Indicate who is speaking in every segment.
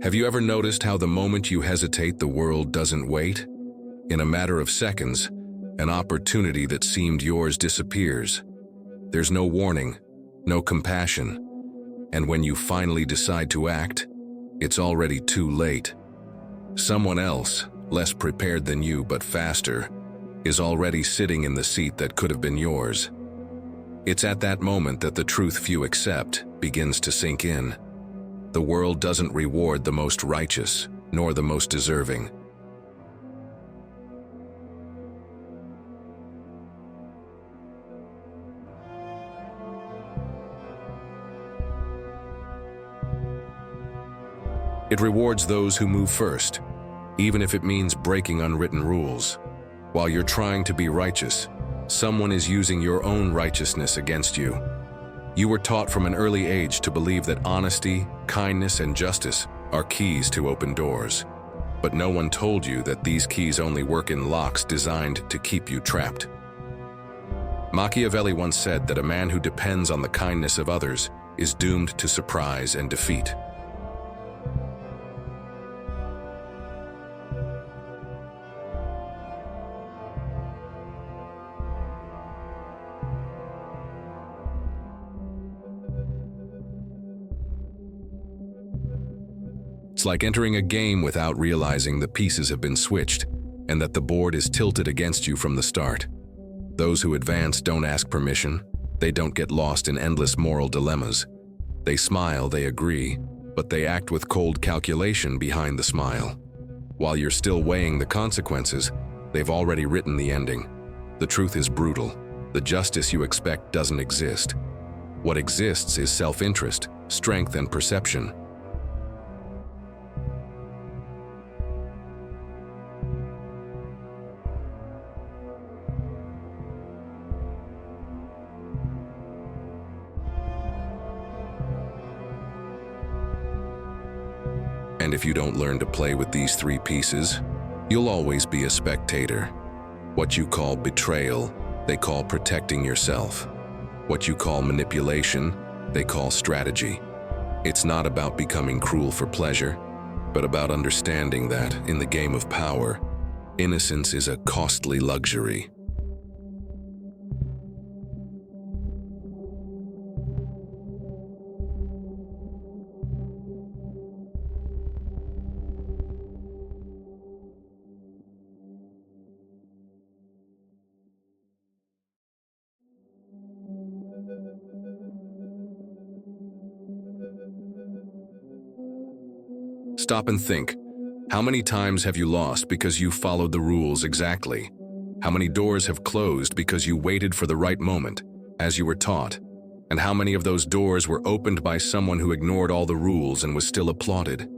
Speaker 1: Have you ever noticed how the moment you hesitate, the world doesn't wait? In a matter of seconds, an opportunity that seemed yours disappears. There's no warning, no compassion, and when you finally decide to act, it's already too late. Someone else, less prepared than you but faster, is already sitting in the seat that could have been yours. It's at that moment that the truth few accept begins to sink in. The world doesn't reward the most righteous, nor the most deserving. It rewards those who move first, even if it means breaking unwritten rules. While you're trying to be righteous, someone is using your own righteousness against you. You were taught from an early age to believe that honesty, kindness, and justice are keys to open doors. But no one told you that these keys only work in locks designed to keep you trapped. Machiavelli once said that a man who depends on the kindness of others is doomed to surprise and defeat. It's like entering a game without realizing the pieces have been switched and that the board is tilted against you from the start. Those who advance don't ask permission. They don't get lost in endless moral dilemmas. They smile, they agree, but they act with cold calculation behind the smile. While you're still weighing the consequences, they've already written the ending. The truth is brutal. The justice you expect doesn't exist. What exists is self-interest, strength, and perception. And if you don't learn to play with these three pieces, you'll always be a spectator. What you call betrayal, they call protecting yourself. What you call manipulation, they call strategy. It's not about becoming cruel for pleasure, but about understanding that, in the game of power, innocence is a costly luxury. Stop and think. How many times have you lost because you followed the rules exactly? How many doors have closed because you waited for the right moment, as you were taught? And how many of those doors were opened by someone who ignored all the rules and was still applauded?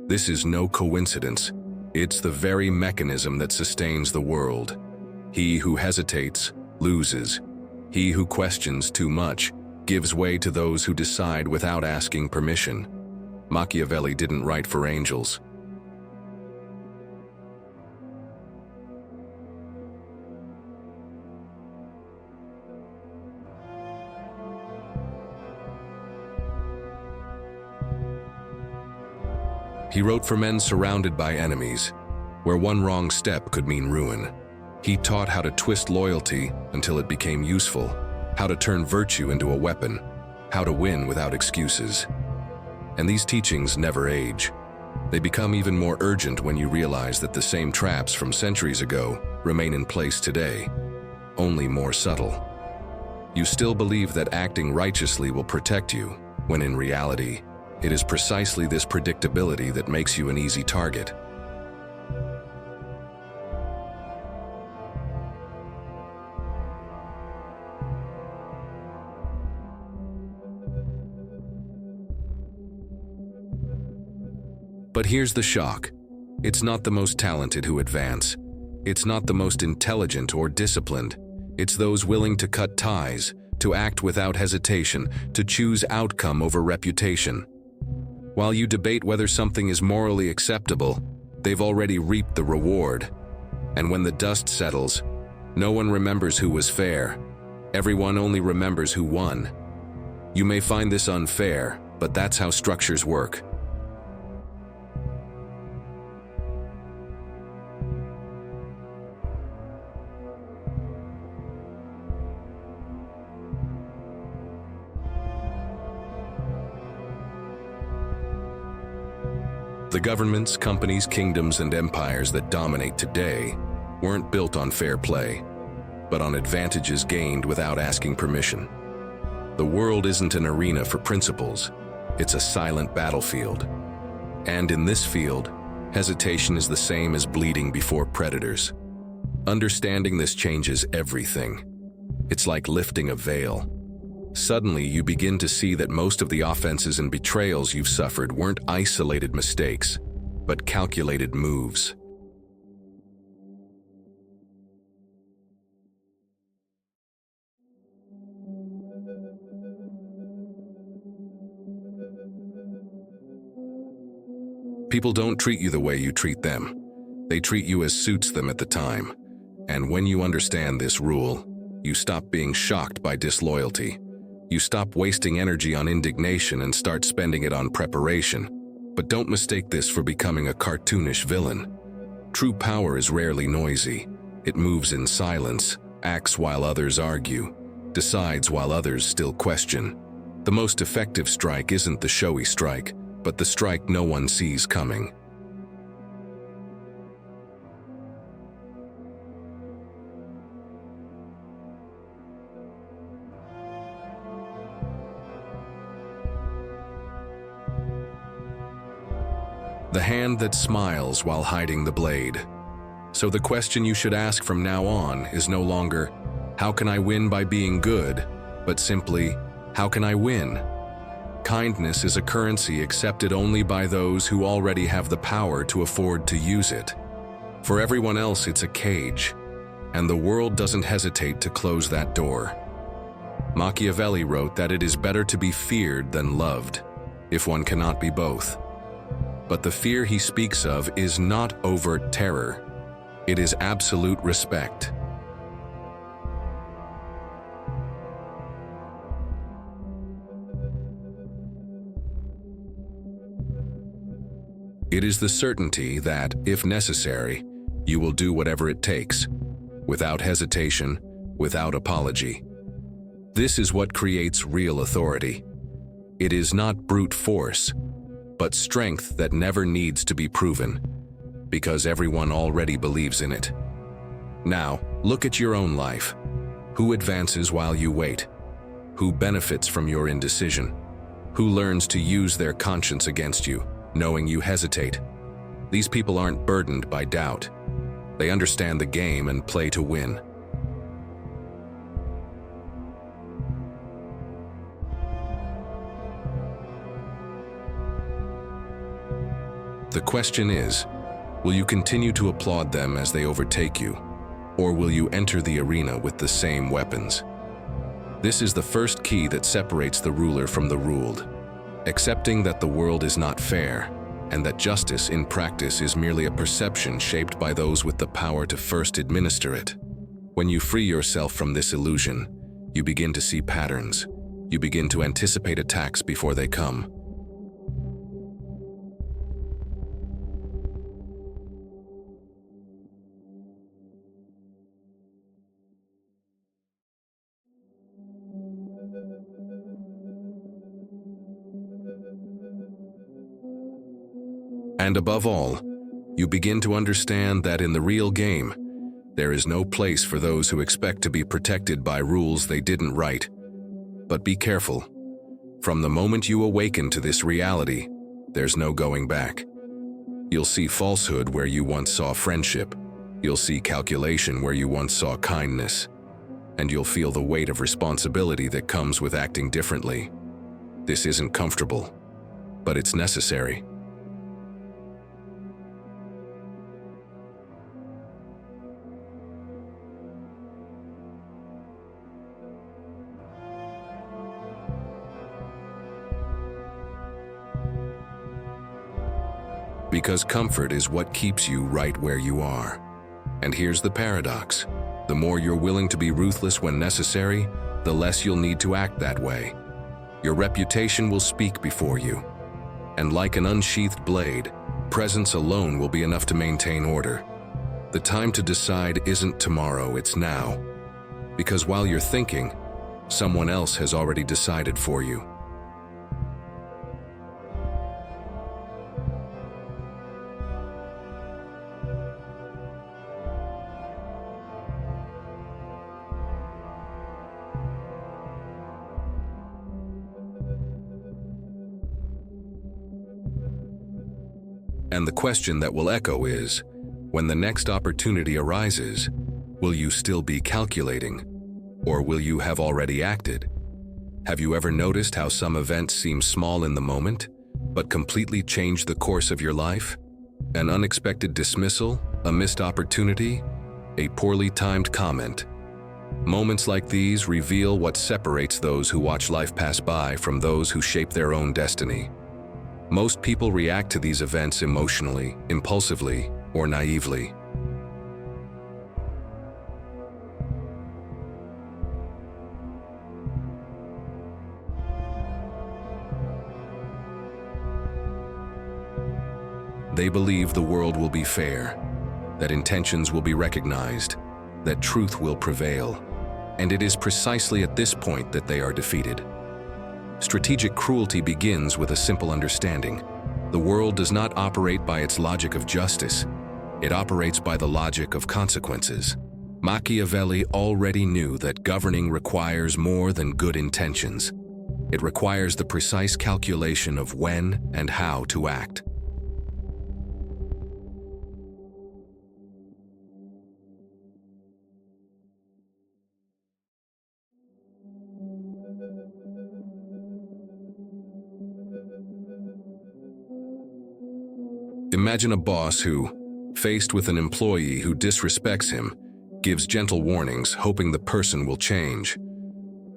Speaker 1: This is no coincidence. It's the very mechanism that sustains the world. He who hesitates loses. He who questions too much gives way to those who decide without asking permission. Machiavelli didn't write for angels. He wrote for men surrounded by enemies, where one wrong step could mean ruin. He taught how to twist loyalty until it became useful, how to turn virtue into a weapon, how to win without excuses. And these teachings never age. They become even more urgent when you realize that the same traps from centuries ago remain in place today, only more subtle. You still believe that acting righteously will protect you, when in reality, it is precisely this predictability that makes you an easy target. But here's the shock. It's not the most talented who advance. It's not the most intelligent or disciplined. It's those willing to cut ties, to act without hesitation, to choose outcome over reputation. While you debate whether something is morally acceptable, they've already reaped the reward. And when the dust settles, no one remembers who was fair. Everyone only remembers who won. You may find this unfair, but that's how structures work. The governments, companies, kingdoms, and empires that dominate today weren't built on fair play, but on advantages gained without asking permission. The world isn't an arena for principles, it's a silent battlefield. And in this field, hesitation is the same as bleeding before predators. Understanding this changes everything. It's like lifting a veil. Suddenly, you begin to see that most of the offenses and betrayals you've suffered weren't isolated mistakes, but calculated moves. People don't treat you the way you treat them. They treat you as suits them at the time. And when you understand this rule, you stop being shocked by disloyalty. You stop wasting energy on indignation and start spending it on preparation. But don't mistake this for becoming a cartoonish villain. True power is rarely noisy. It moves in silence, acts while others argue, decides while others still question. The most effective strike isn't the showy strike, but the strike no one sees coming. The hand that smiles while hiding the blade. So the question you should ask from now on is no longer, how can I win by being good, but simply, how can I win? Kindness is a currency accepted only by those who already have the power to afford to use it. For everyone else, it's a cage, and the world doesn't hesitate to close that door. Machiavelli wrote that it is better to be feared than loved, if one cannot be both. But the fear he speaks of is not overt terror. It is absolute respect. It is the certainty that, if necessary, you will do whatever it takes, without hesitation, without apology. This is what creates real authority. It is not brute force, but strength that never needs to be proven, because everyone already believes in it. Now, look at your own life. Who advances while you wait? Who benefits from your indecision? Who learns to use their conscience against you, knowing you hesitate? These people aren't burdened by doubt. They understand the game and play to win. The question is, will you continue to applaud them as they overtake you, or will you enter the arena with the same weapons? This is the first key that separates the ruler from the ruled. Accepting that the world is not fair, and that justice in practice is merely a perception shaped by those with the power to first administer it. When you free yourself from this illusion, you begin to see patterns. You begin to anticipate attacks before they come. And above all, you begin to understand that in the real game, there is no place for those who expect to be protected by rules they didn't write. But be careful. From the moment you awaken to this reality, there's no going back. You'll see falsehood where you once saw friendship. You'll see calculation where you once saw kindness. And you'll feel the weight of responsibility that comes with acting differently. This isn't comfortable, but it's necessary. Because comfort is what keeps you right where you are. And here's the paradox. The more you're willing to be ruthless when necessary, the less you'll need to act that way. Your reputation will speak before you. And like an unsheathed blade, presence alone will be enough to maintain order. The time to decide isn't tomorrow, it's now. Because while you're thinking, someone else has already decided for you. And the question that will echo is, when the next opportunity arises, will you still be calculating? Or will you have already acted? Have you ever noticed how some events seem small in the moment, but completely change the course of your life? An unexpected dismissal, a missed opportunity, a poorly timed comment. Moments like these reveal what separates those who watch life pass by from those who shape their own destiny. Most people react to these events emotionally, impulsively, or naively. They believe the world will be fair, that intentions will be recognized, that truth will prevail. And it is precisely at this point that they are defeated. Strategic cruelty begins with a simple understanding. The world does not operate by its logic of justice. It operates by the logic of consequences. Machiavelli already knew that governing requires more than good intentions. It requires the precise calculation of when and how to act. Imagine a boss who, faced with an employee who disrespects him, gives gentle warnings, hoping the person will change.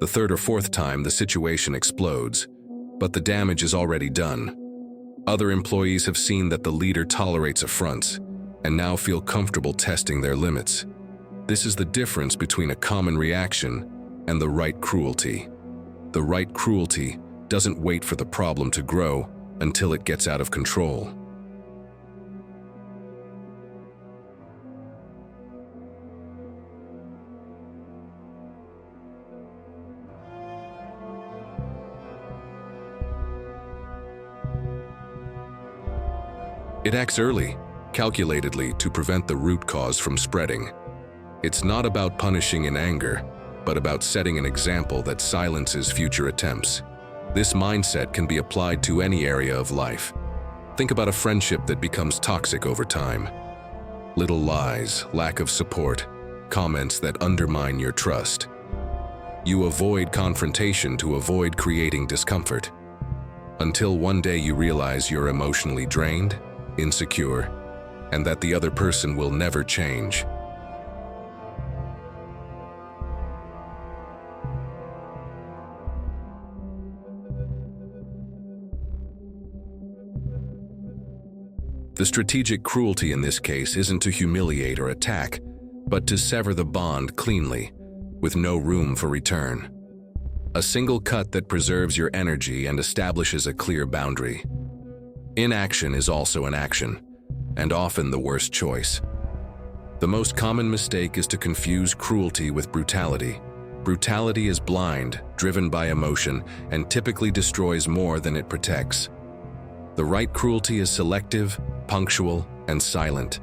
Speaker 1: The third or fourth time, the situation explodes, but the damage is already done. Other employees have seen that the leader tolerates affronts and now feel comfortable testing their limits. This is the difference between a common reaction and the right cruelty. The right cruelty doesn't wait for the problem to grow until it gets out of control. It acts early, calculatedly, to prevent the root cause from spreading. It's not about punishing in anger, but about setting an example that silences future attempts. This mindset can be applied to any area of life. Think about a friendship that becomes toxic over time. Little lies, lack of support, comments that undermine your trust. You avoid confrontation to avoid creating discomfort. Until one day you realize you're emotionally drained, insecure, and that the other person will never change. The strategic cruelty in this case isn't to humiliate or attack, but to sever the bond cleanly, with no room for return. A single cut that preserves your energy and establishes a clear boundary. Inaction is also an action, and often the worst choice. The most common mistake is to confuse cruelty with brutality. Brutality is blind, driven by emotion, and typically destroys more than it protects. The right cruelty is selective, punctual, and silent.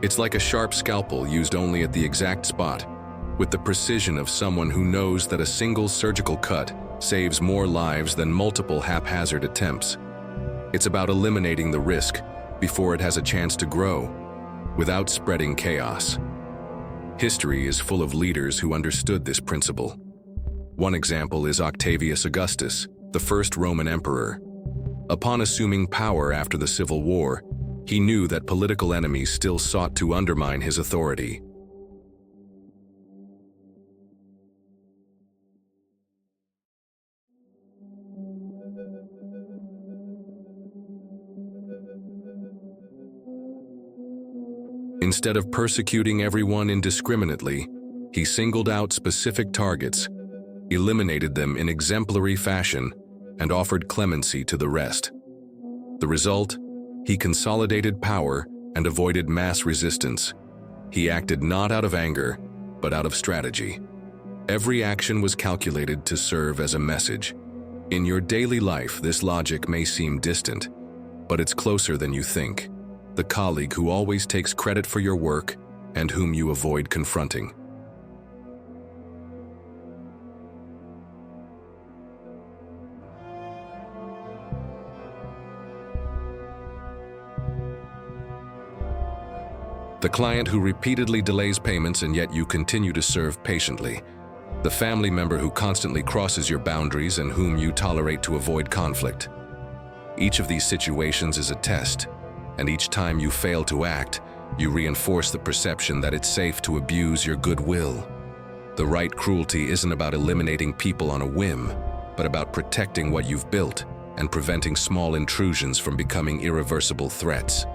Speaker 1: It's like a sharp scalpel used only at the exact spot, with the precision of someone who knows that a single surgical cut saves more lives than multiple haphazard attempts. It's about eliminating the risk before it has a chance to grow, without spreading chaos. History is full of leaders who understood this principle. One example is Octavius Augustus, the first Roman emperor. Upon assuming power after the Civil War, he knew that political enemies still sought to undermine his authority. Instead of persecuting everyone indiscriminately, he singled out specific targets, eliminated them in exemplary fashion, and offered clemency to the rest. The result? He consolidated power and avoided mass resistance. He acted not out of anger, but out of strategy. Every action was calculated to serve as a message. In your daily life, this logic may seem distant, but it's closer than you think. the colleague who always takes credit for your work and whom you avoid confronting. The client who repeatedly delays payments and yet you continue to serve patiently. The family member who constantly crosses your boundaries and whom you tolerate to avoid conflict. Each of these situations is a test, and each time you fail to act, you reinforce the perception that it's safe to abuse your goodwill. The right cruelty isn't about eliminating people on a whim, but about protecting what you've built and preventing small intrusions from becoming irreversible threats.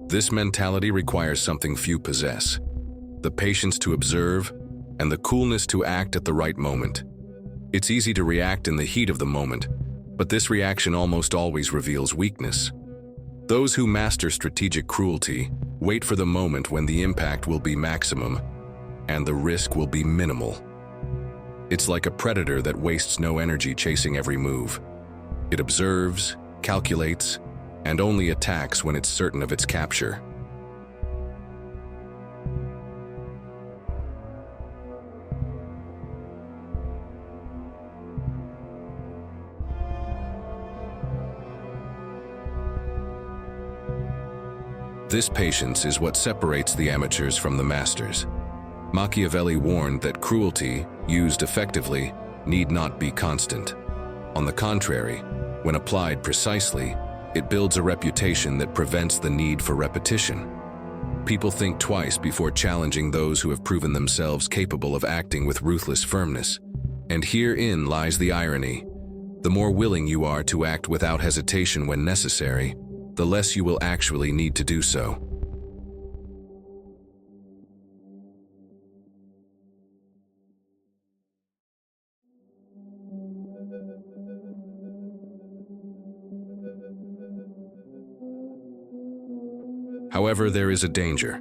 Speaker 1: This mentality requires something few possess: the patience to observe and the coolness to act at the right moment. It's easy to react in the heat of the moment, but this reaction almost always reveals weakness. Those who master strategic cruelty wait for the moment when the impact will be maximum and the risk will be minimal. It's like a predator that wastes no energy chasing every move. It observes, calculates, and only attacks when it's certain of its capture. This patience is what separates the amateurs from the masters. Machiavelli warned that cruelty, used effectively, need not be constant. On the contrary, when applied precisely, it builds a reputation that prevents the need for repetition. People think twice before challenging those who have proven themselves capable of acting with ruthless firmness. And herein lies the irony. The more willing you are to act without hesitation when necessary, the less you will actually need to do so. However, there is a danger.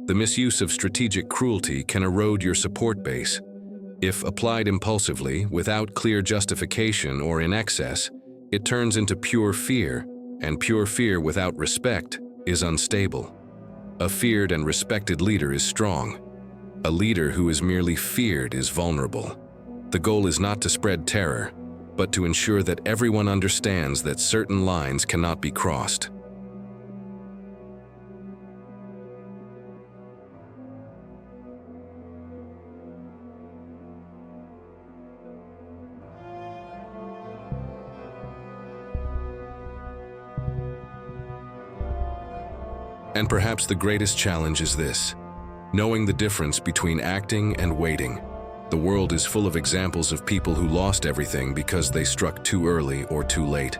Speaker 1: The misuse of strategic cruelty can erode your support base. If applied impulsively, without clear justification or in excess, it turns into pure fear, and pure fear without respect is unstable. A feared and respected leader is strong. A leader who is merely feared is vulnerable. The goal is not to spread terror, but to ensure that everyone understands that certain lines cannot be crossed. And perhaps the greatest challenge is this: knowing the difference between acting and waiting. The world is full of examples of people who lost everything because they struck too early or too late.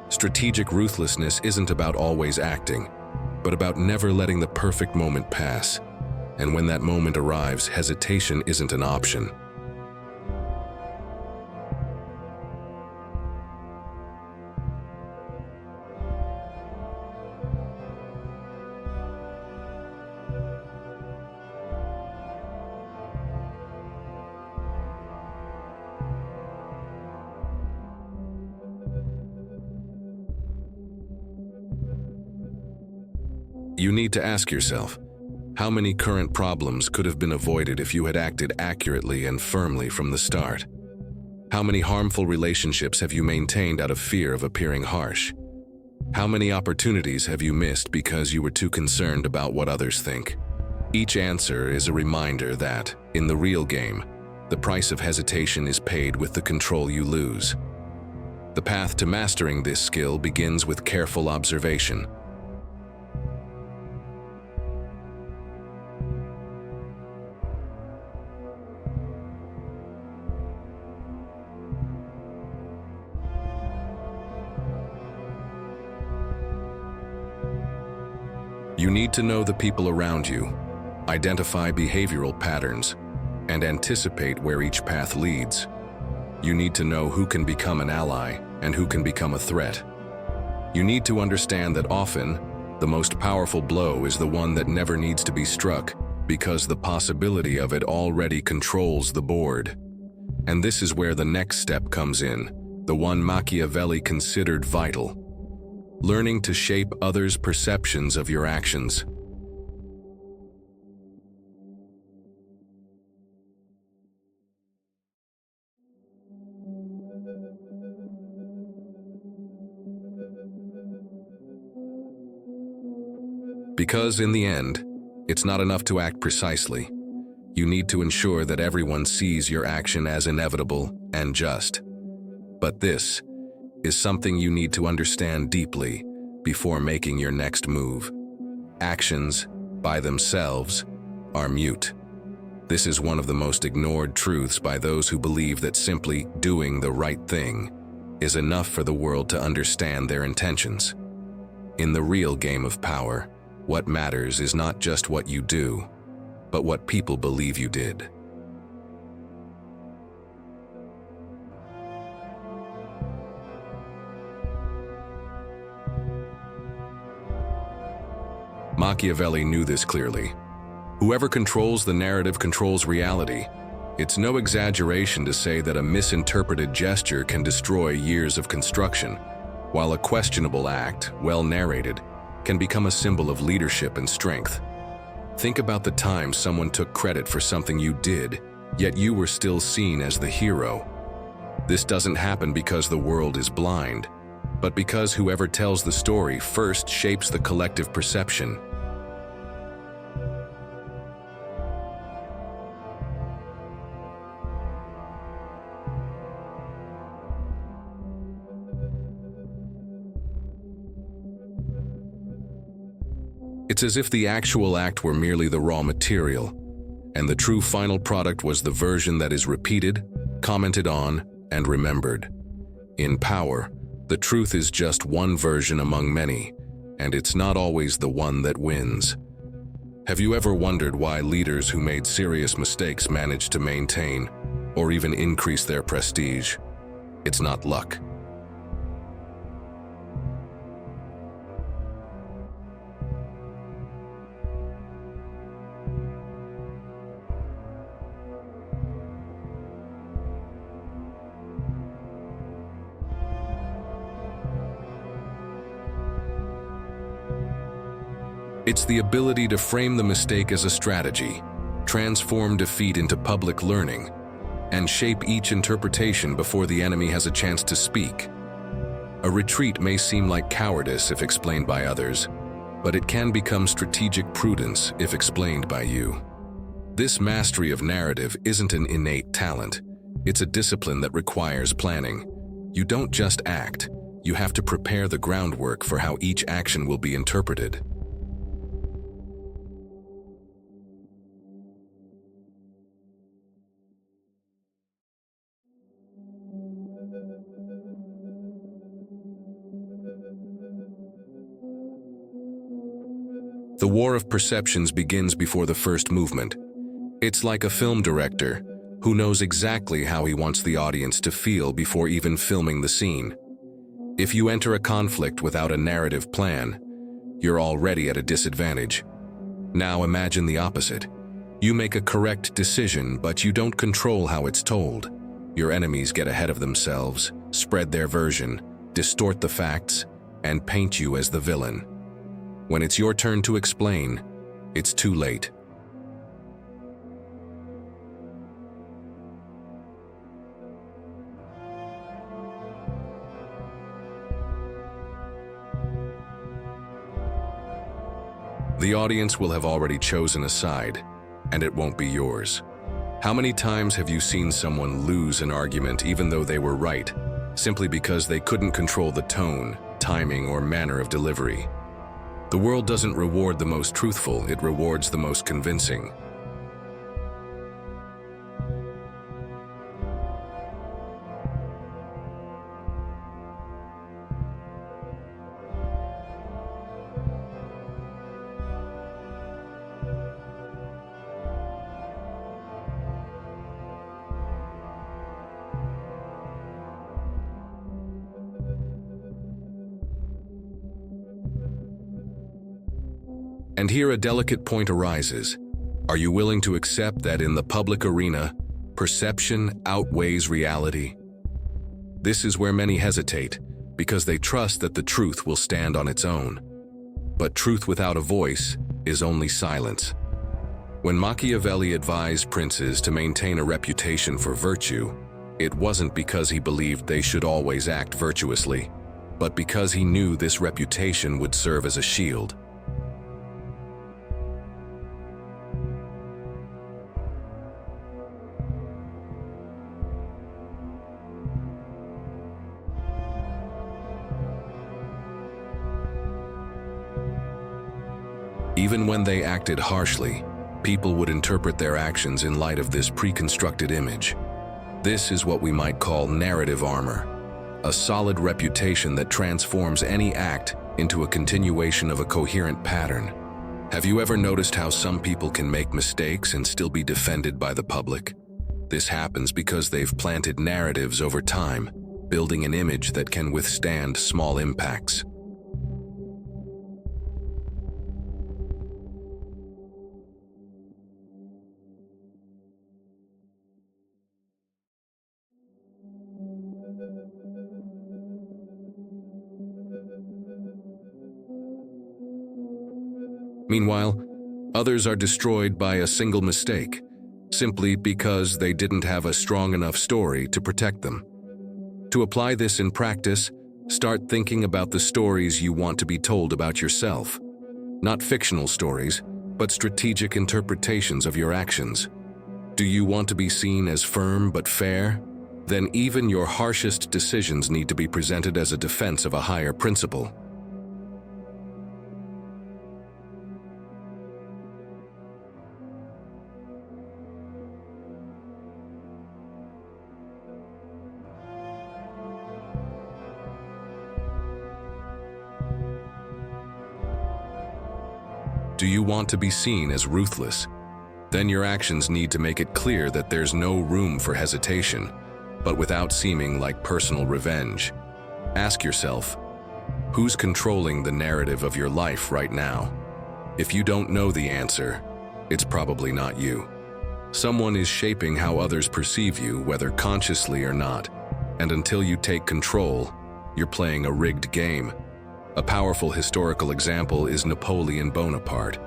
Speaker 1: Strategic ruthlessness isn't about always acting, but about never letting the perfect moment pass. And when that moment arrives, hesitation isn't an option. You need to ask yourself, how many current problems could have been avoided if you had acted accurately and firmly from the start? How many harmful relationships have you maintained out of fear of appearing harsh? How many opportunities have you missed because you were too concerned about what others think? Each answer is a reminder that, in the real game, the price of hesitation is paid with the control you lose. The path to mastering this skill begins with careful observation. You need to know the people around you, identify behavioral patterns, and anticipate where each path leads. You need to know who can become an ally and who can become a threat. You need to understand that often, the most powerful blow is the one that never needs to be struck, because the possibility of it already controls the board. And this is where the next step comes in, the one Machiavelli considered vital: learning to shape others' perceptions of your actions. Because in the end, it's not enough to act precisely. You need to ensure that everyone sees your action as inevitable and just. But this is something you need to understand deeply before making your next move. Actions, by themselves, are mute. This is one of the most ignored truths by those who believe that simply doing the right thing is enough for the world to understand their intentions. In the real game of power, what matters is not just what you do, but what people believe you did. Machiavelli knew this clearly. Whoever controls the narrative controls reality. It's no exaggeration to say that a misinterpreted gesture can destroy years of construction, while a questionable act, well narrated, can become a symbol of leadership and strength. Think about the time someone took credit for something you did, yet you were still seen as the hero. This doesn't happen because the world is blind, but because whoever tells the story first shapes the collective perception. It's as if the actual act were merely the raw material, and the true final product was the version that is repeated, commented on, and remembered. In power, the truth is just one version among many, and it's not always the one that wins. Have you ever wondered why leaders who made serious mistakes managed to maintain or even increase their prestige? It's not luck. It's the ability to frame the mistake as a strategy, transform defeat into public learning, and shape each interpretation before the enemy has a chance to speak. A retreat may seem like cowardice if explained by others, but it can become strategic prudence if explained by you. This mastery of narrative isn't an innate talent. It's a discipline that requires planning. You don't just act, you have to prepare the groundwork for how each action will be interpreted. The war of perceptions begins before the first movement. It's like a film director who knows exactly how he wants the audience to feel before even filming the scene. If you enter a conflict without a narrative plan, you're already at a disadvantage. Now imagine the opposite. You make a correct decision, but you don't control how it's told. Your enemies get ahead of themselves, spread their version, distort the facts, and paint you as the villain. When it's your turn to explain, it's too late. The audience will have already chosen a side, and it won't be yours. How many times have you seen someone lose an argument even though they were right, simply because they couldn't control the tone, timing, or manner of delivery? The world doesn't reward the most truthful, it rewards the most convincing. And here a delicate point arises. Are you willing to accept that in the public arena, perception outweighs reality? This is where many hesitate, because they trust that the truth will stand on its own. But truth without a voice is only silence. When Machiavelli advised princes to maintain a reputation for virtue, it wasn't because he believed they should always act virtuously, but because he knew this reputation would serve as a shield. Even when they acted harshly, people would interpret their actions in light of this pre-constructed image. This is what we might call narrative armor, a solid reputation that transforms any act into a continuation of a coherent pattern. Have you ever noticed how some people can make mistakes and still be defended by the public? This happens because they've planted narratives over time, building an image that can withstand small impacts. Meanwhile, others are destroyed by a single mistake, simply because they didn't have a strong enough story to protect them. To apply this in practice, start thinking about the stories you want to be told about yourself. Not fictional stories, but strategic interpretations of your actions. Do you want to be seen as firm but fair? Then even your harshest decisions need to be presented as a defense of a higher principle. Do you want to be seen as ruthless? Then your actions need to make it clear that there's no room for hesitation, but without seeming like personal revenge. Ask yourself, who's controlling the narrative of your life right now? If you don't know the answer, it's probably not you. Someone is shaping how others perceive you, whether consciously or not. And until you take control, you're playing a rigged game. A powerful historical example is Napoleon Bonaparte.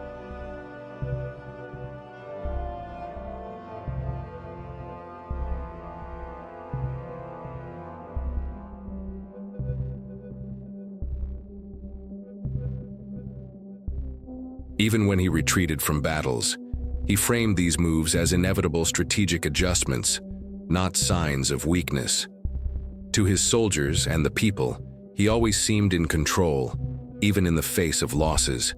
Speaker 1: Even when he retreated from battles, he framed these moves as inevitable strategic adjustments, not signs of weakness. To his soldiers and the people, he always seemed in control, even in the face of losses.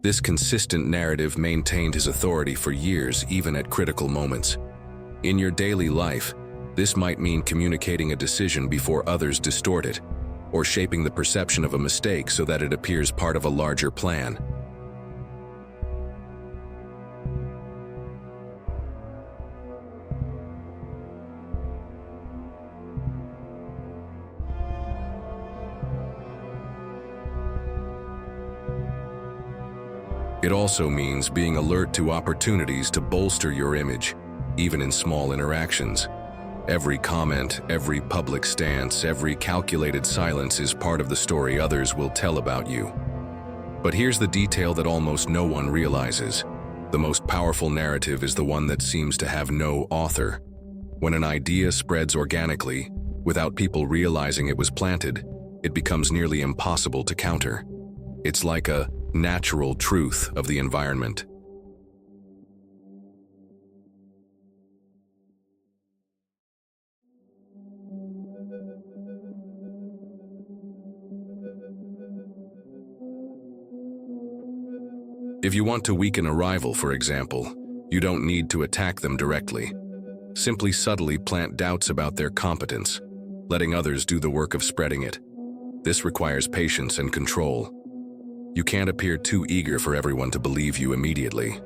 Speaker 1: This consistent narrative maintained his authority for years, even at critical moments. In your daily life, this might mean communicating a decision before others distort it, or shaping the perception of a mistake so that it appears part of a larger plan. It also means being alert to opportunities to bolster your image, even in small interactions. Every comment, every public stance, every calculated silence is part of the story others will tell about you. But here's the detail that almost no one realizes. The most powerful narrative is the one that seems to have no author. When an idea spreads organically, without people realizing it was planted, it becomes nearly impossible to counter. It's like a natural truth of the environment. If you want to weaken a rival, for example, you don't need to attack them directly. Simply subtly plant doubts about their competence, letting others do the work of spreading it. This requires patience and control. You can't appear too eager for everyone to believe you immediately.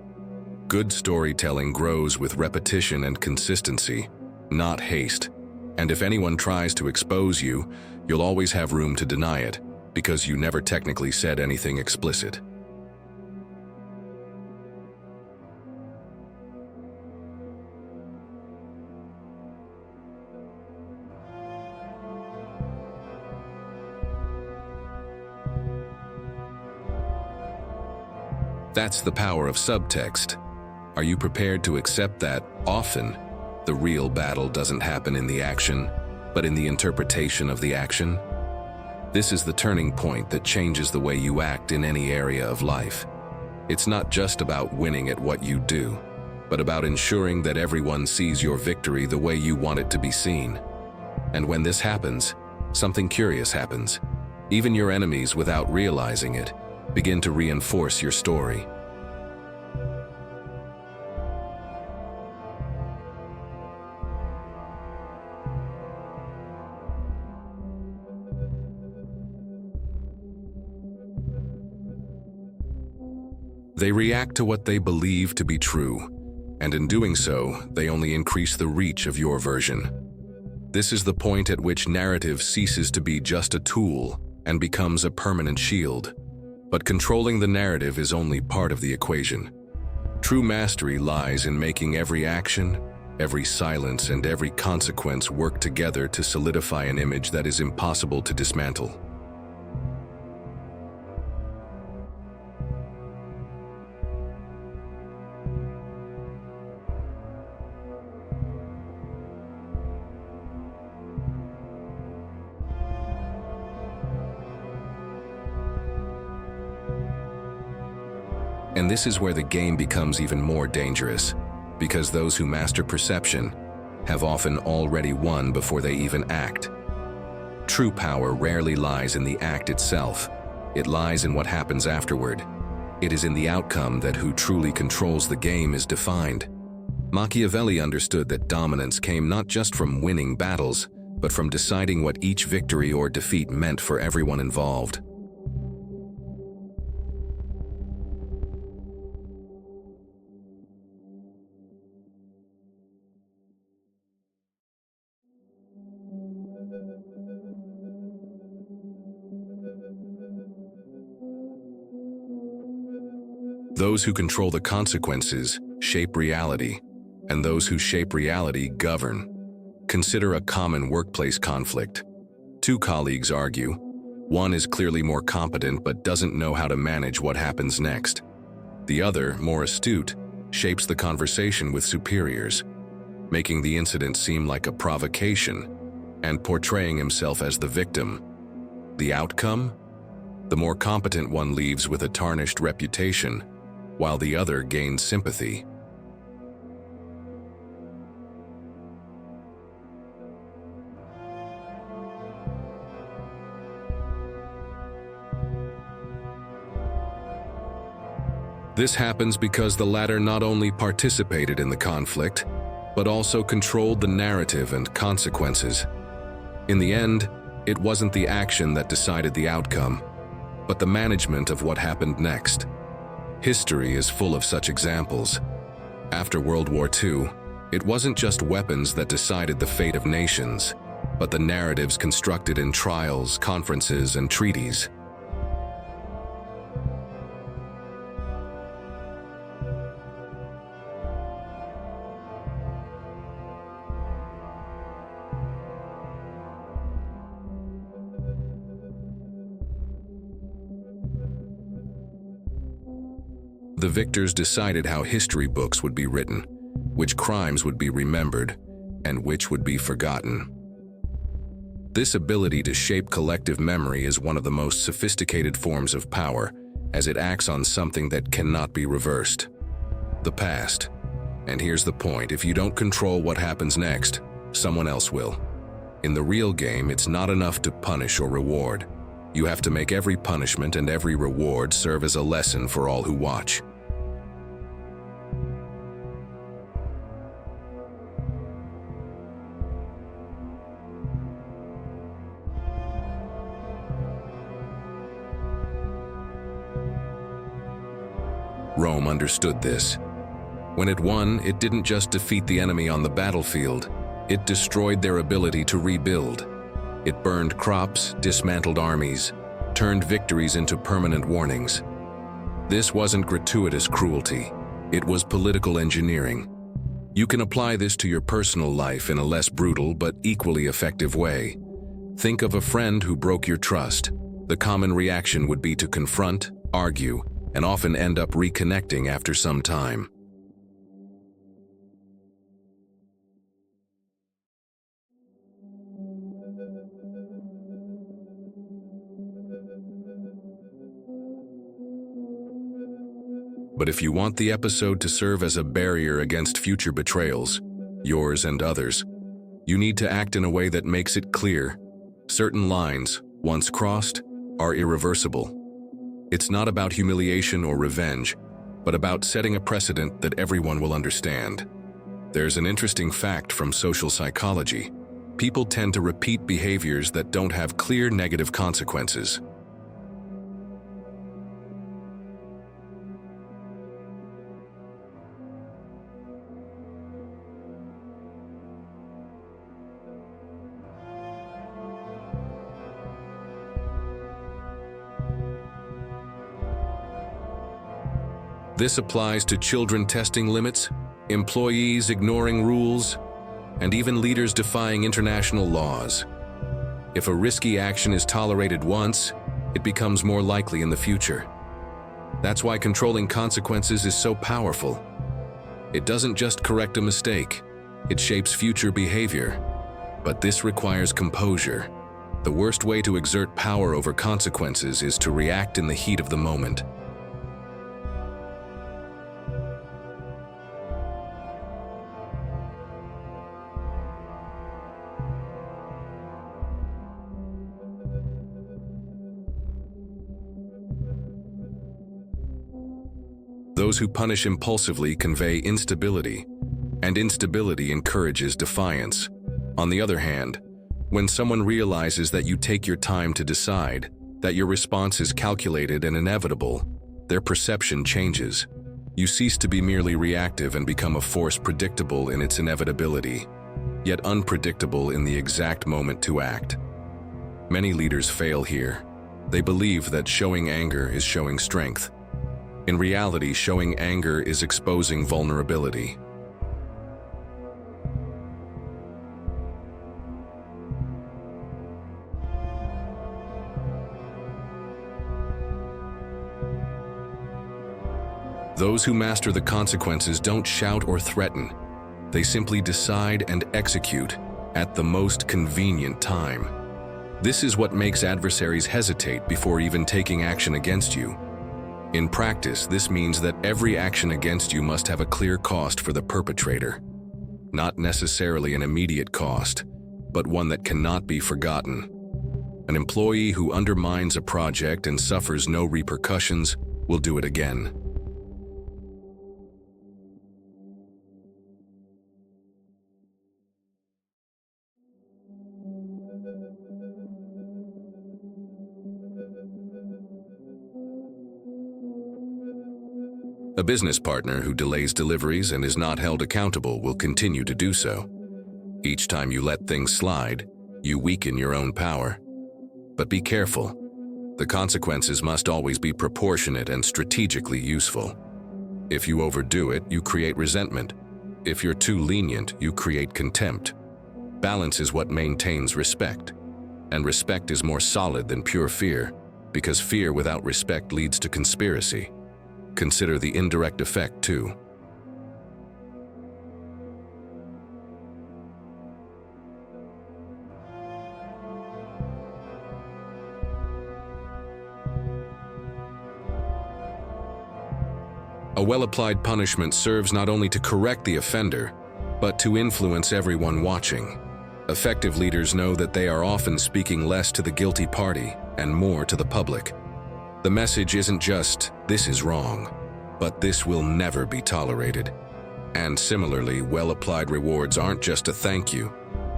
Speaker 1: Good storytelling grows with repetition and consistency, not haste. And if anyone tries to expose you, you'll always have room to deny it, because you never technically said anything explicit. That's the power of subtext. Are you prepared to accept that, often, the real battle doesn't happen in the action, but in the interpretation of the action? This is the turning point that changes the way you act in any area of life. It's not just about winning at what you do, but about ensuring that everyone sees your victory the way you want it to be seen. And when this happens, something curious happens. Even your enemies, without realizing it, begin to reinforce your story. They react to what they believe to be true, and in doing so, they only increase the reach of your version. This is the point at which narrative ceases to be just a tool and becomes a permanent shield. But controlling the narrative is only part of the equation. True mastery lies in making every action, every silence, and every consequence work together to solidify an image that is impossible to dismantle. And this is where the game becomes even more dangerous, because those who master perception have often already won before they even act. True power rarely lies in the act itself. It lies in what happens afterward. It is in the outcome that who truly controls the game is defined. Machiavelli understood that dominance came not just from winning battles, but from deciding what each victory or defeat meant for everyone involved. Those who control the consequences shape reality, and those who shape reality govern. Consider a common workplace conflict. Two colleagues argue. One is clearly more competent but doesn't know how to manage what happens next. The other, more astute, shapes the conversation with superiors, making the incident seem like a provocation and portraying himself as the victim. The outcome? The more competent one leaves with a tarnished reputation, while the other gains sympathy. This happens because the latter not only participated in the conflict, but also controlled the narrative and consequences. In the end, it wasn't the action that decided the outcome, but the management of what happened next. History is full of such examples. After World War II, it wasn't just weapons that decided the fate of nations, but the narratives constructed in trials, conferences, and treaties. The victors decided how history books would be written, which crimes would be remembered, and which would be forgotten. This ability to shape collective memory is one of the most sophisticated forms of power, as it acts on something that cannot be reversed: the past. And here's the point: if you don't control what happens next, someone else will. In the real game, it's not enough to punish or reward. You have to make every punishment and every reward serve as a lesson for all who watch. Rome understood this. When it won, it didn't just defeat the enemy on the battlefield, it destroyed their ability to rebuild. It burned crops, dismantled armies, turned victories into permanent warnings. This wasn't gratuitous cruelty, it was political engineering. You can apply this to your personal life in a less brutal but equally effective way. Think of a friend who broke your trust. The common reaction would be to confront, argue, and often end up reconnecting after some time. But if you want the episode to serve as a barrier against future betrayals, yours and others, you need to act in a way that makes it clear. Certain lines, once crossed, are irreversible. It's not about humiliation or revenge, but about setting a precedent that everyone will understand. There's an interesting fact from social psychology. People tend to repeat behaviors that don't have clear negative consequences. This applies to children testing limits, employees ignoring rules, and even leaders defying international laws. If a risky action is tolerated once, it becomes more likely in the future. That's why controlling consequences is so powerful. It doesn't just correct a mistake, it shapes future behavior. But this requires composure. The worst way to exert power over consequences is to react in the heat of the moment. Those who punish impulsively convey instability, and instability encourages defiance. On the other hand, when someone realizes that you take your time to decide, that your response is calculated and inevitable, their perception changes. You cease to be merely reactive and become a force predictable in its inevitability, yet unpredictable in the exact moment to act. Many leaders fail here. They believe that showing anger is showing strength. In reality, showing anger is exposing vulnerability. Those who master the consequences don't shout or threaten. They simply decide and execute at the most convenient time. This is what makes adversaries hesitate before even taking action against you. In practice, this means that every action against you must have a clear cost for the perpetrator. Not necessarily an immediate cost, but one that cannot be forgotten. An employee who undermines a project and suffers no repercussions will do it again. A business partner who delays deliveries and is not held accountable will continue to do so. Each time you let things slide, you weaken your own power. But be careful. The consequences must always be proportionate and strategically useful. If you overdo it, you create resentment. If you're too lenient, you create contempt. Balance is what maintains respect. And respect is more solid than pure fear, because fear without respect leads to conspiracy. Consider the indirect effect, too. A well-applied punishment serves not only to correct the offender, but to influence everyone watching. Effective leaders know that they are often speaking less to the guilty party and more to the public. The message isn't just, "This is wrong," but "This will never be tolerated." And similarly, well-applied rewards aren't just a thank you.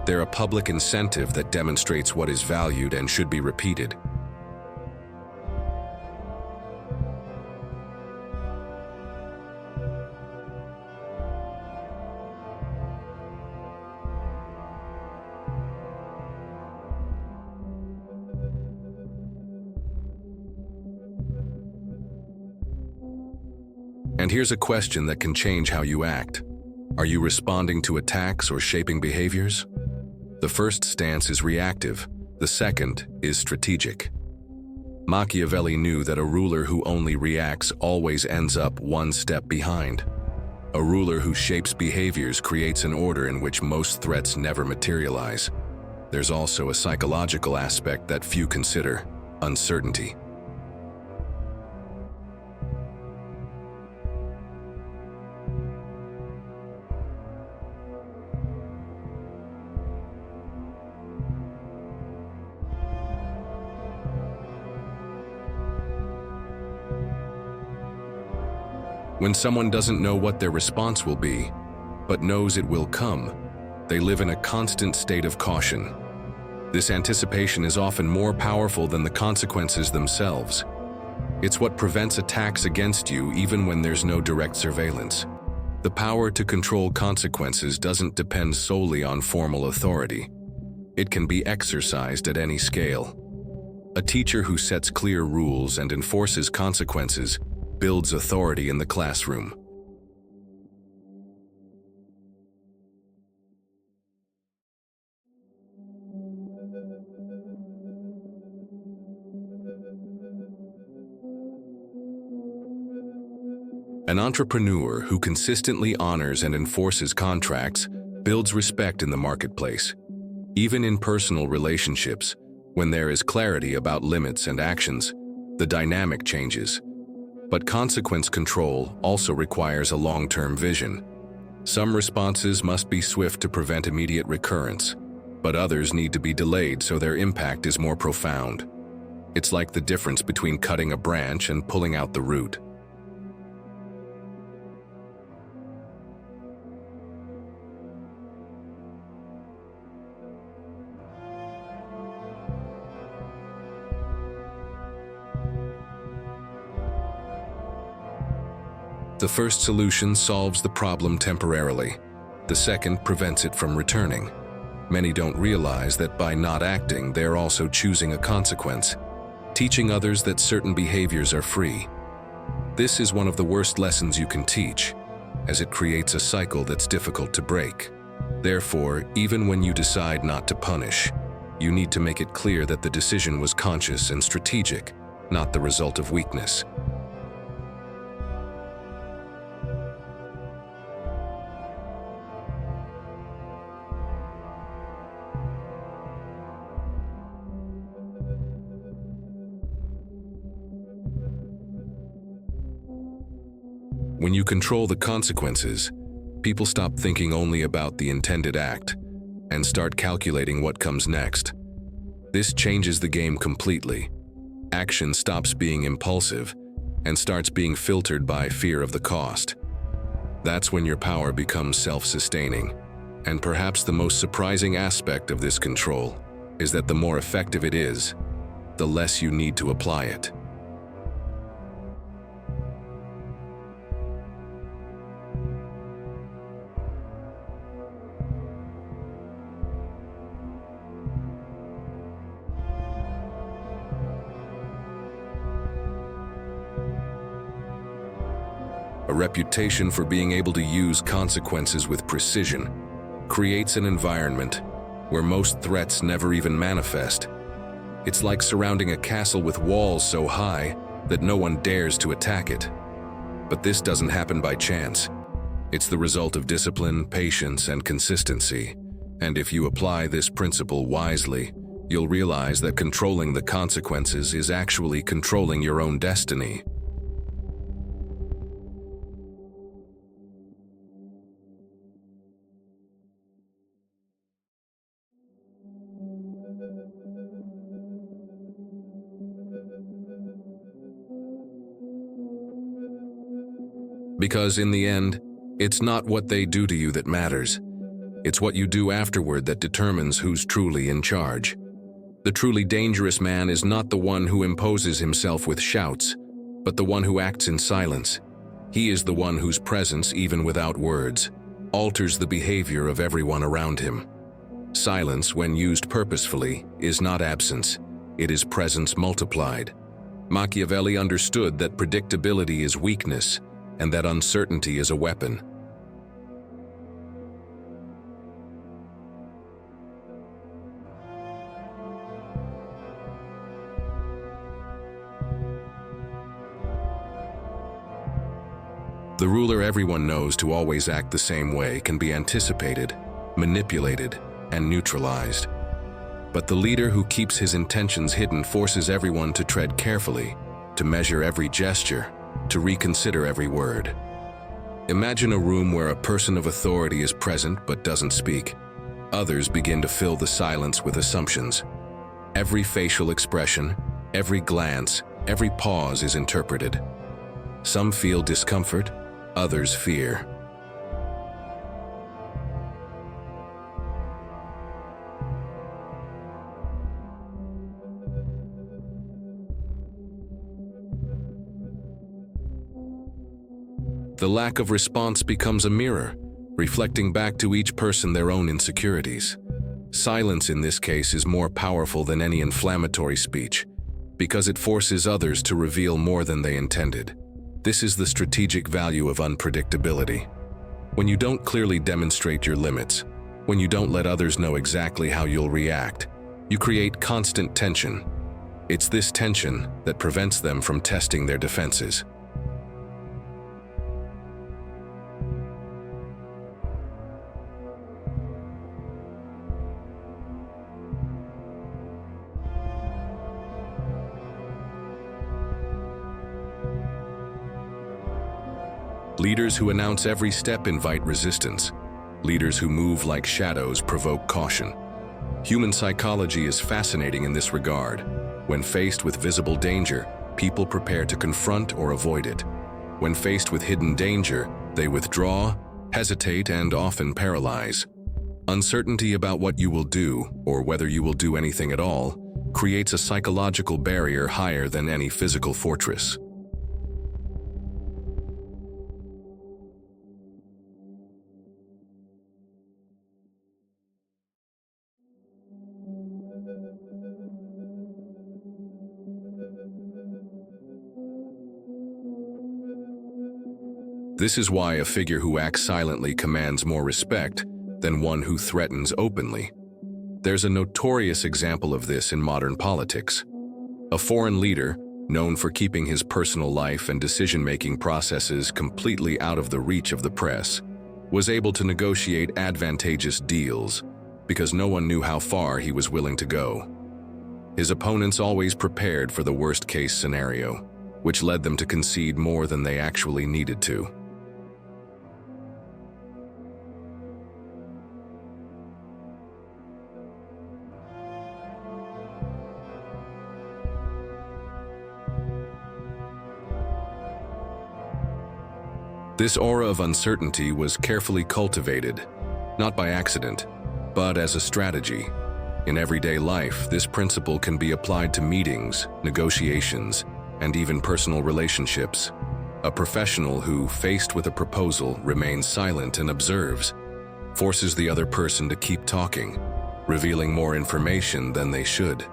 Speaker 1: They're a public incentive that demonstrates what is valued and should be repeated. And here's a question that can change how you act. Are you responding to attacks or shaping behaviors? The first stance is reactive. The second is strategic. Machiavelli knew that a ruler who only reacts always ends up one step behind. A ruler who shapes behaviors creates an order in which most threats never materialize. There's also a psychological aspect that few consider: uncertainty. When someone doesn't know what their response will be, but knows it will come, they live in a constant state of caution. This anticipation is often more powerful than the consequences themselves. It's what prevents attacks against you even when there's no direct surveillance. The power to control consequences doesn't depend solely on formal authority. It can be exercised at any scale. A teacher who sets clear rules and enforces consequences builds authority in the classroom. An entrepreneur who consistently honors and enforces contracts builds respect in the marketplace. Even in personal relationships, when there is clarity about limits and actions, the dynamic changes. But consequence control also requires a long-term vision. Some responses must be swift to prevent immediate recurrence, but others need to be delayed so their impact is more profound. It's like the difference between cutting a branch and pulling out the root. The first solution solves the problem temporarily. The second prevents it from returning. Many don't realize that by not acting, they're also choosing a consequence, teaching others that certain behaviors are free. This is one of the worst lessons you can teach, as it creates a cycle that's difficult to break. Therefore, even when you decide not to punish, you need to make it clear that the decision was conscious and strategic, not the result of weakness. When you control the consequences, people stop thinking only about the intended act and start calculating what comes next. This changes the game completely. Action stops being impulsive and starts being filtered by fear of the cost. That's when your power becomes self-sustaining. And perhaps the most surprising aspect of this control is that the more effective it is, the less you need to apply it. A reputation for being able to use consequences with precision creates an environment where most threats never even manifest. It's like surrounding a castle with walls so high that no one dares to attack it. But this doesn't happen by chance. It's the result of discipline, patience, and consistency. And if you apply this principle wisely, you'll realize that controlling the consequences is actually controlling your own destiny. Because in the end, it's not what they do to you that matters. It's what you do afterward that determines who's truly in charge. The truly dangerous man is not the one who imposes himself with shouts, but the one who acts in silence. He is the one whose presence, even without words, alters the behavior of everyone around him. Silence, when used purposefully, is not absence. It is presence multiplied. Machiavelli understood that predictability is weakness, and that uncertainty is a weapon. The ruler everyone knows to always act the same way can be anticipated, manipulated, and neutralized. But the leader who keeps his intentions hidden forces everyone to tread carefully, to measure every gesture, to reconsider every word. Imagine a room where a person of authority is present but doesn't speak. Others begin to fill the silence with assumptions. Every facial expression, every glance, every pause is interpreted. Some feel discomfort, others fear. The lack of response becomes a mirror, reflecting back to each person their own insecurities. Silence in this case is more powerful than any inflammatory speech, because it forces others to reveal more than they intended. This is the strategic value of unpredictability. When you don't clearly demonstrate your limits, when you don't let others know exactly how you'll react, you create constant tension. It's this tension that prevents them from testing their defenses. Leaders who announce every step invite resistance. Leaders who move like shadows provoke caution. Human psychology is fascinating in this regard. When faced with visible danger, people prepare to confront or avoid it. When faced with hidden danger, they withdraw, hesitate, and often paralyze. Uncertainty about what you will do, or whether you will do anything at all, creates a psychological barrier higher than any physical fortress. This is why a figure who acts silently commands more respect than one who threatens openly. There's a notorious example of this in modern politics. A foreign leader, known for keeping his personal life and decision-making processes completely out of the reach of the press, was able to negotiate advantageous deals because no one knew how far he was willing to go. His opponents always prepared for the worst-case scenario, which led them to concede more than they actually needed to. This aura of uncertainty was carefully cultivated, not by accident, but as a strategy. In everyday life, this principle can be applied to meetings, negotiations, and even personal relationships. A professional who, faced with a proposal, remains silent and observes, forces the other person to keep talking, revealing more information than they should.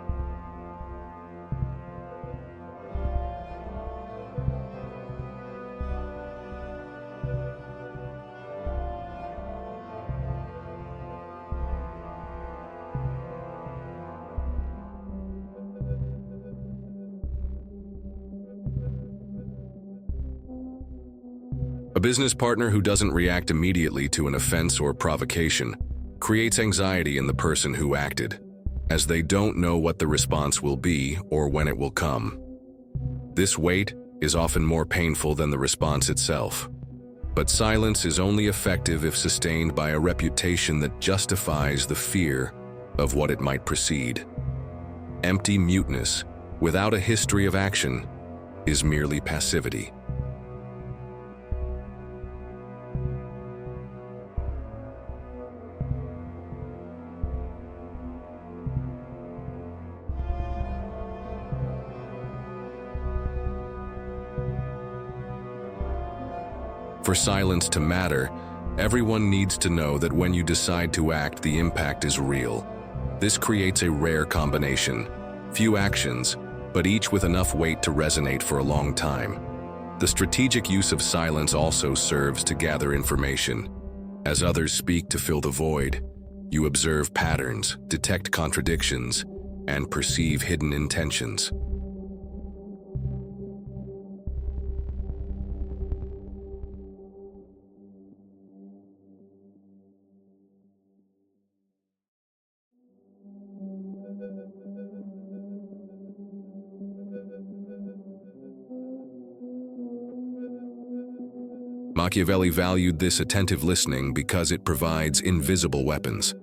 Speaker 1: A business partner who doesn't react immediately to an offense or provocation creates anxiety in the person who acted, as they don't know what the response will be or when it will come. This wait is often more painful than the response itself. But silence is only effective if sustained by a reputation that justifies the fear of what it might precede. Empty muteness, without a history of action, is merely passivity. For silence to matter, everyone needs to know that when you decide to act, the impact is real. This creates a rare combination. Few actions, but each with enough weight to resonate for a long time. The strategic use of silence also serves to gather information. As others speak to fill the void, you observe patterns, detect contradictions, and perceive hidden intentions. Machiavelli valued this attentive listening because it provides invisible weapons,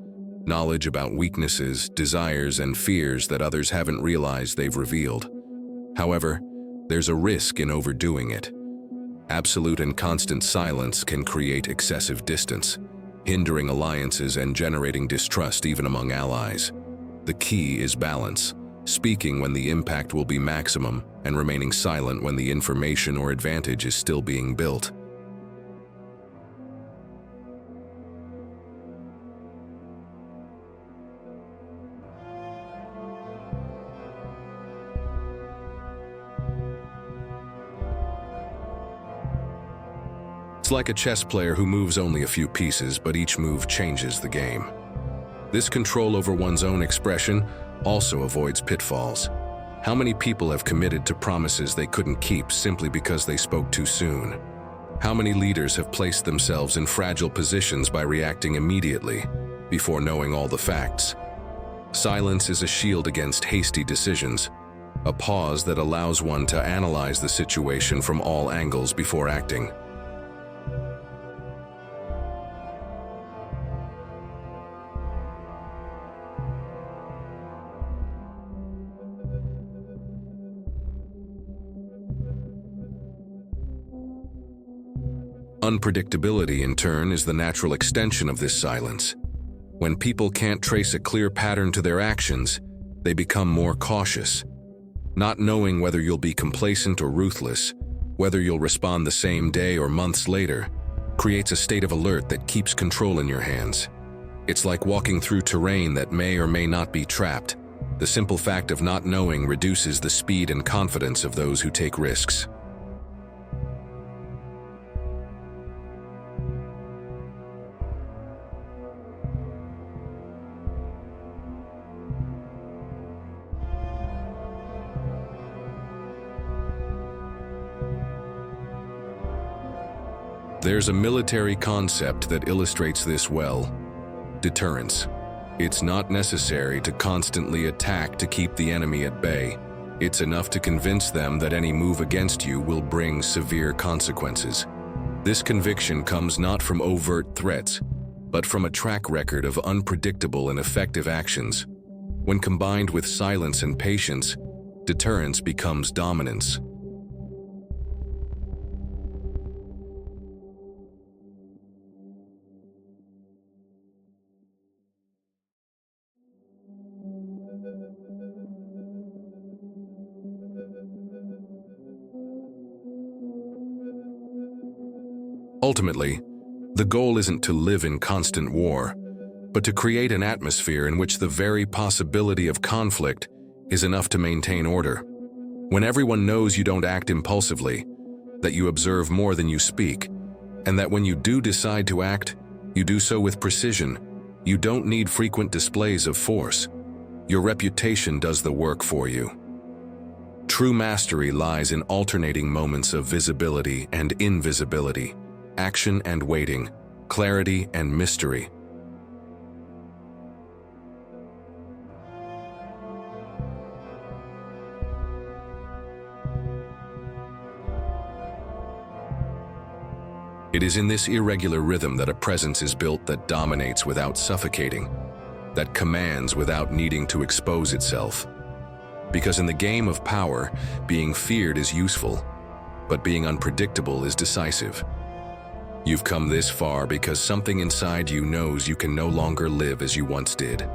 Speaker 1: knowledge about weaknesses, desires, and fears that others haven't realized they've revealed. However, there's a risk in overdoing it. Absolute and constant silence can create excessive distance, hindering alliances and generating distrust even among allies. The key is balance, speaking when the impact will be maximum and remaining silent when the information or advantage is still being built. It's like a chess player who moves only a few pieces, but each move changes the game. This control over one's own expression also avoids pitfalls. How many people have committed to promises they couldn't keep simply because they spoke too soon? How many leaders have placed themselves in fragile positions by reacting immediately, before knowing all the facts? Silence is a shield against hasty decisions, a pause that allows one to analyze the situation from all angles before acting. Unpredictability, in turn, is the natural extension of this silence. When people can't trace a clear pattern to their actions, they become more cautious. Not knowing whether you'll be complacent or ruthless, whether you'll respond the same day or months later, creates a state of alert that keeps control in your hands. It's like walking through terrain that may or may not be trapped. The simple fact of not knowing reduces the speed and confidence of those who take risks. There's a military concept that illustrates this well: deterrence. It's not necessary to constantly attack to keep the enemy at bay. It's enough to convince them that any move against you will bring severe consequences. This conviction comes not from overt threats, but from a track record of unpredictable and effective actions. When combined with silence and patience, deterrence becomes dominance. Ultimately, the goal isn't to live in constant war, but to create an atmosphere in which the very possibility of conflict is enough to maintain order. When everyone knows you don't act impulsively, that you observe more than you speak, and that when you do decide to act, you do so with precision, you don't need frequent displays of force. Your reputation does the work for you. True mastery lies in alternating moments of visibility and invisibility, action and waiting, clarity and mystery. It is in this irregular rhythm that a presence is built that dominates without suffocating, that commands without needing to expose itself. Because in the game of power, being feared is useful, but being unpredictable is decisive. You've come this far because something inside you knows you can no longer live as you once did.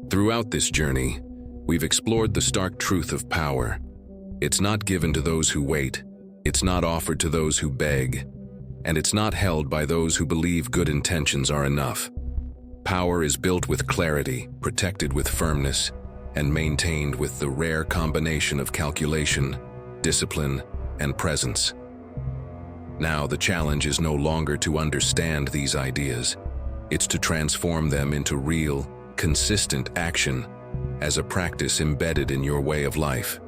Speaker 1: Throughout this journey, we've explored the stark truth of power. It's not given to those who wait, it's not offered to those who beg, and it's not held by those who believe good intentions are enough. Power is built with clarity, protected with firmness, and maintained with the rare combination of calculation, discipline, and presence. Now, the challenge is no longer to understand these ideas. It's to transform them into real, consistent action as a practice embedded in your way of life.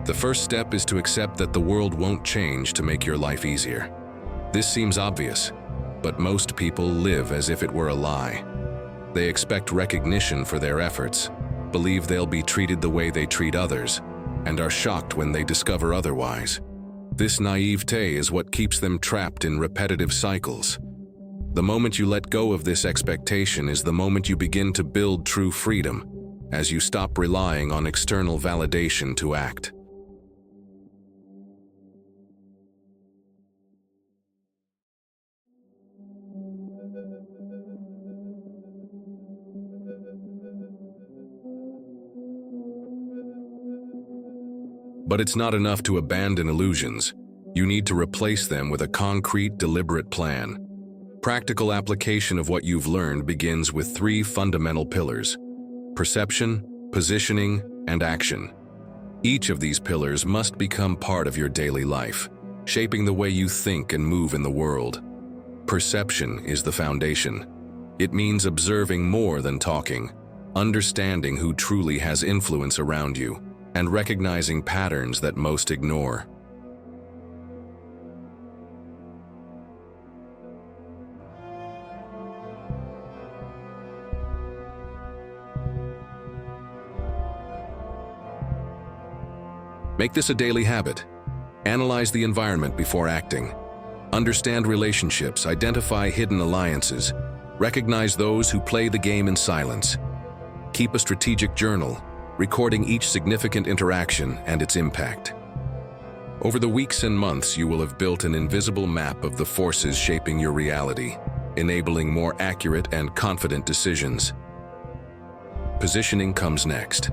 Speaker 1: The first step is to accept that the world won't change to make your life easier. This seems obvious, but most people live as if it were a lie. They expect recognition for their efforts, believe they'll be treated the way they treat others, and are shocked when they discover otherwise. This naivete is what keeps them trapped in repetitive cycles. The moment you let go of this expectation is the moment you begin to build true freedom, as you stop relying on external validation to act. But it's not enough to abandon illusions. You need to replace them with a concrete, deliberate plan. Practical application of what you've learned begins with 3 fundamental pillars: perception, positioning, and action. Each of these pillars must become part of your daily life, shaping the way you think and move in the world. Perception is the foundation. It means observing more than talking, understanding who truly has influence around you, and recognizing patterns that most ignore. Make this a daily habit. Analyze the environment before acting. Understand relationships, identify hidden alliances, recognize those who play the game in silence. Keep a strategic journal, recording each significant interaction and its impact. Over the weeks and months, you will have built an invisible map of the forces shaping your reality, enabling more accurate and confident decisions. Positioning comes next.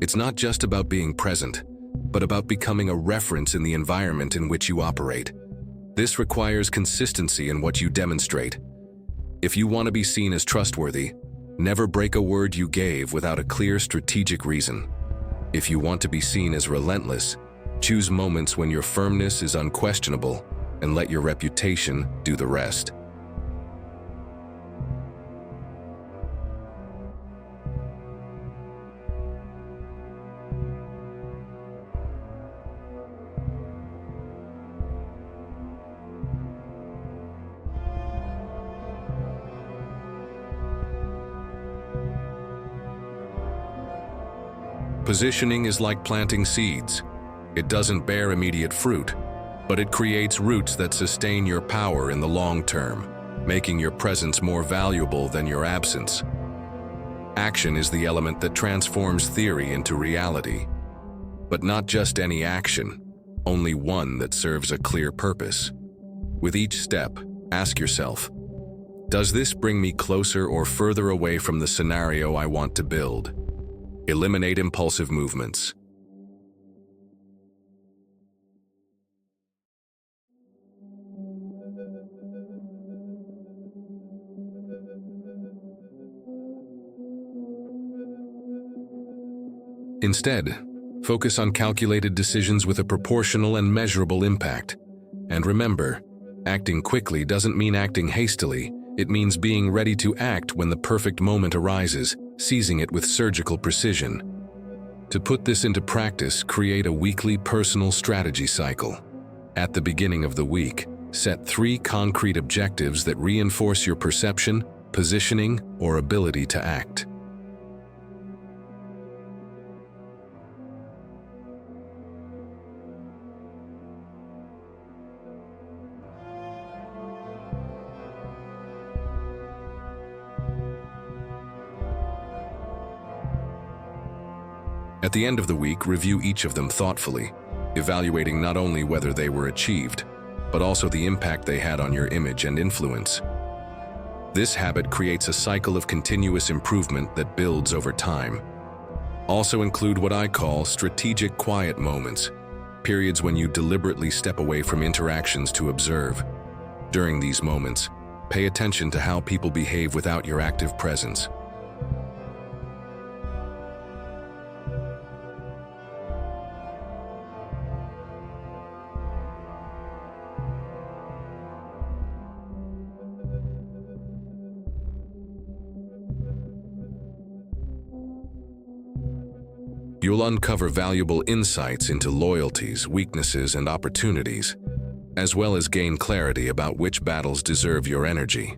Speaker 1: It's not just about being present, but about becoming a reference in the environment in which you operate. This requires consistency in what you demonstrate. If you want to be seen as trustworthy, never break a word you gave without a clear strategic reason. If you want to be seen as relentless, choose moments when your firmness is unquestionable and let your reputation do the rest. Positioning is like planting seeds. It doesn't bear immediate fruit, but it creates roots that sustain your power in the long term, making your presence more valuable than your absence. Action is the element that transforms theory into reality. But not just any action, only one that serves a clear purpose. With each step, ask yourself, does this bring me closer or further away from the scenario I want to build? Eliminate impulsive movements. Instead, focus on calculated decisions with a proportional and measurable impact. And remember, acting quickly doesn't mean acting hastily. It means being ready to act when the perfect moment arises, seizing it with surgical precision. To put this into practice, create a weekly personal strategy cycle. At the beginning of the week, set 3 concrete objectives that reinforce your perception, positioning, or ability to act. At the end of the week, review each of them thoughtfully, evaluating not only whether they were achieved, but also the impact they had on your image and influence. This habit creates a cycle of continuous improvement that builds over time. Also include what I call strategic quiet moments, periods when you deliberately step away from interactions to observe. During these moments, pay attention to how people behave without your active presence. You'll uncover valuable insights into loyalties, weaknesses, and opportunities, as well as gain clarity about which battles deserve your energy.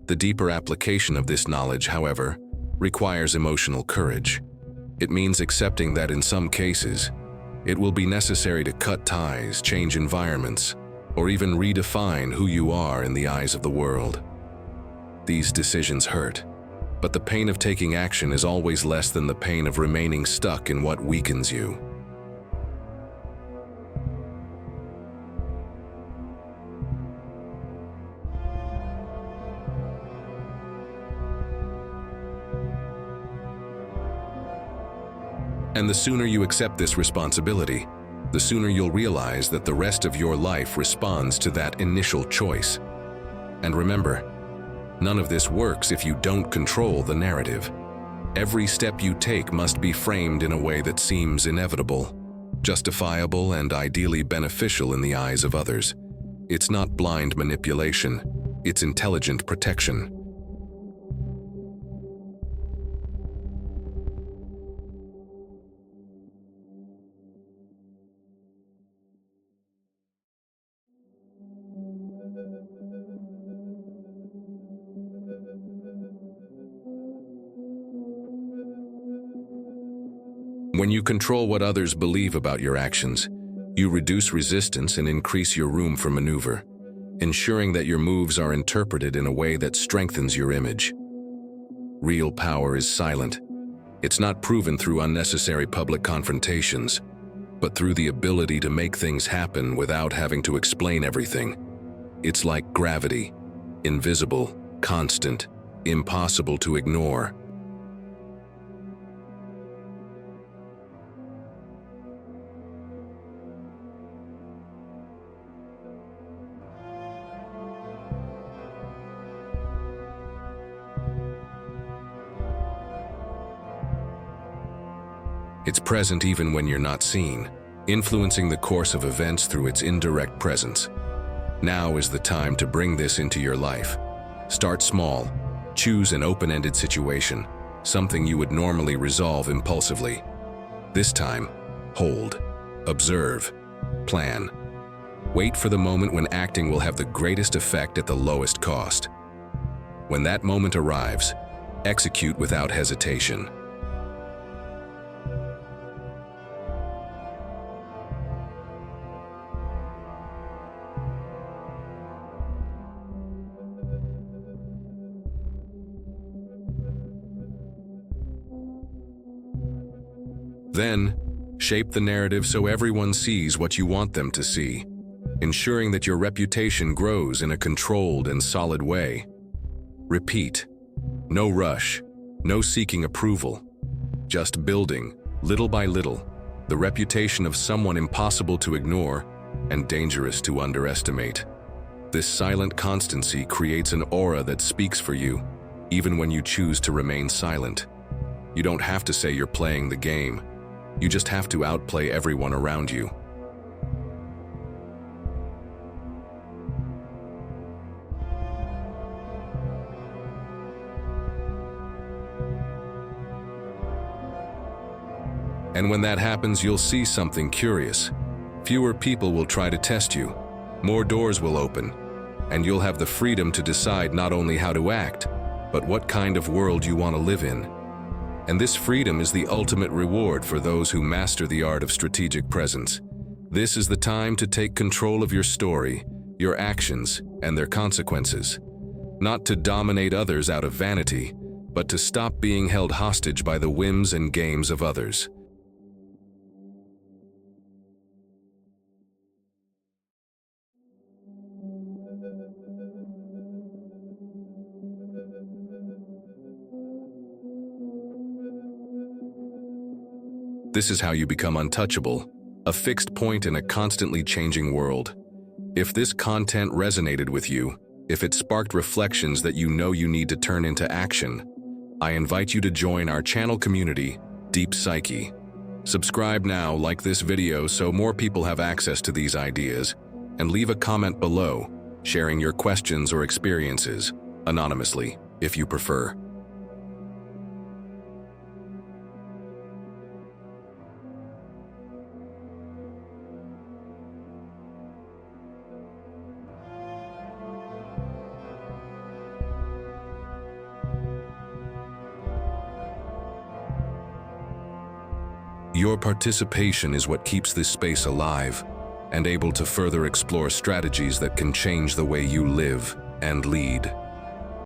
Speaker 1: The deeper application of this knowledge, however, requires emotional courage. It means accepting that in some cases, it will be necessary to cut ties, change environments, or even redefine who you are in the eyes of the world. These decisions hurt, but the pain of taking action is always less than the pain of remaining stuck in what weakens you. And the sooner you accept this responsibility, the sooner you'll realize that the rest of your life responds to that initial choice. And remember, none of this works if you don't control the narrative. Every step you take must be framed in a way that seems inevitable, justifiable, and ideally beneficial in the eyes of others. It's not blind manipulation, it's intelligent protection. When you control what others believe about your actions, you reduce resistance and increase your room for maneuver, ensuring that your moves are interpreted in a way that strengthens your image. Real power is silent. It's not proven through unnecessary public confrontations, but through the ability to make things happen without having to explain everything. It's like gravity, invisible, constant, impossible to ignore. It's present even when you're not seen, influencing the course of events through its indirect presence. Now is the time to bring this into your life. Start small. Choose an open-ended situation, something you would normally resolve impulsively. This time, hold, observe, plan. Wait for the moment when acting will have the greatest effect at the lowest cost. When that moment arrives, execute without hesitation. Then, shape the narrative so everyone sees what you want them to see, ensuring that your reputation grows in a controlled and solid way. Repeat. No rush, no seeking approval, just building, little by little, the reputation of someone impossible to ignore and dangerous to underestimate. This silent constancy creates an aura that speaks for you, even when you choose to remain silent. You don't have to say you're playing the game. You just have to outplay everyone around you. And when that happens, you'll see something curious. Fewer people will try to test you. More doors will open, and you'll have the freedom to decide not only how to act, but what kind of world you want to live in. And this freedom is the ultimate reward for those who master the art of strategic presence. This is the time to take control of your story, your actions, and their consequences. Not to dominate others out of vanity, but to stop being held hostage by the whims and games of others. This is how you become untouchable, a fixed point in a constantly changing world. If this content resonated with you, if it sparked reflections that you know you need to turn into action, I invite you to join our channel community, Deep Psyche. Subscribe now, like this video so more people have access to these ideas, and leave a comment below, sharing your questions or experiences, anonymously, if you prefer. Your participation is what keeps this space alive and able to further explore strategies that can change the way you live and lead.